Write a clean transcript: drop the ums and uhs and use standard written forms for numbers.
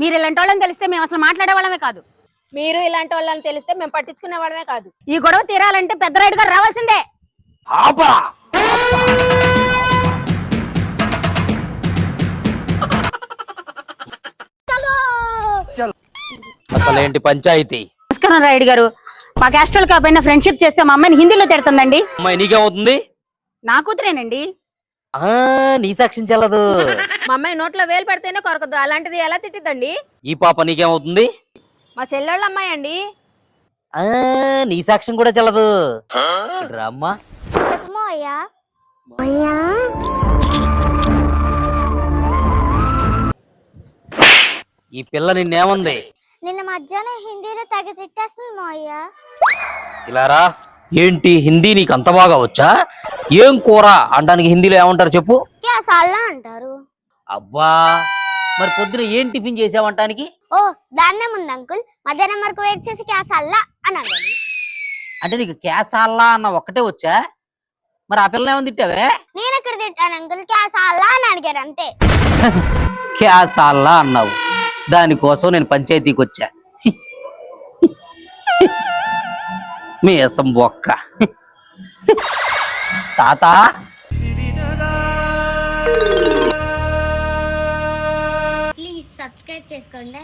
మీరు ఇలాంటి వాళ్ళని తెలిస్తే మేము అసలు మాట్లాడే వాళ్ళమే కాదు. మీరు ఇలాంటి వాళ్ళని తెలిస్తే మేము పట్టించుకునే వాళ్ళమే కాదు. ఈ గొడవ తీరాలంటే పెద్ద రైడ్ గారు రావాల్సిందే. అసలేంటి పంచాయతీ? నమస్కారం రైడ్ గారు. మా క్యాస్ట్రల్ కాపైన ఫ్రెండ్షిప్ చేస్తే మా అమ్మాయిని హిందీలో తిడుతుందండి. అమ్మాయి నీకేమవుతుంది? నా కూతురేనండి. నీ సాక్ష్యం చెల్లదు. మా అమ్మాయి నోట్లో వేలు పెడితేనే కొరకదు, అలాంటిది ఎలా తిట్టిద్దండి? ఈ పాప నీకేమవుతుంది? మా చెల్లెళ్ళ అమ్మాయి అండి. నీ సాక్ష్యం కూడా చెల్లదు. అమ్మా ఈ పిల్ల నిన్నేమంది? నిన్న మధ్యాహ్నం హిందీలో తెగ తిట్టేస్తుంది మావయ్య. ఇలారా, ఏంటి హిందీ నీకు అంత బాగా వచ్చా? ఏం కూర అనడానికి హిందీలో ఏమంటారు చెప్పు? క్యాసాల్లా అంటారు. అబ్బా, మరి పొద్దున ఏం టిఫిన్ చేసావంటానికి? ఓ దాన్నే ముందు అంకుల్, మధ్యాహ్నం వరకు వెయిట్ చేసి క్యాసాల్లా అని అన్నాడు. అంటే నీకు క్యాసాల్లా అన్న ఒక్కటే వచ్చా? మరి ఆ పిల్ల ఏమని తిట్టావే? నేను ఎక్కడ తిట్టాను అంకుల్, క్యాసాల్లా అని అడిగారు అంతే. క్యాసాల్లా అన్నావు, దానికోసం నేను పంచాయతీకి వచ్చా. మీ అసం బొక్క. తాత ప్లీజ్ సబ్స్క్రైబ్ చేసుకోండి.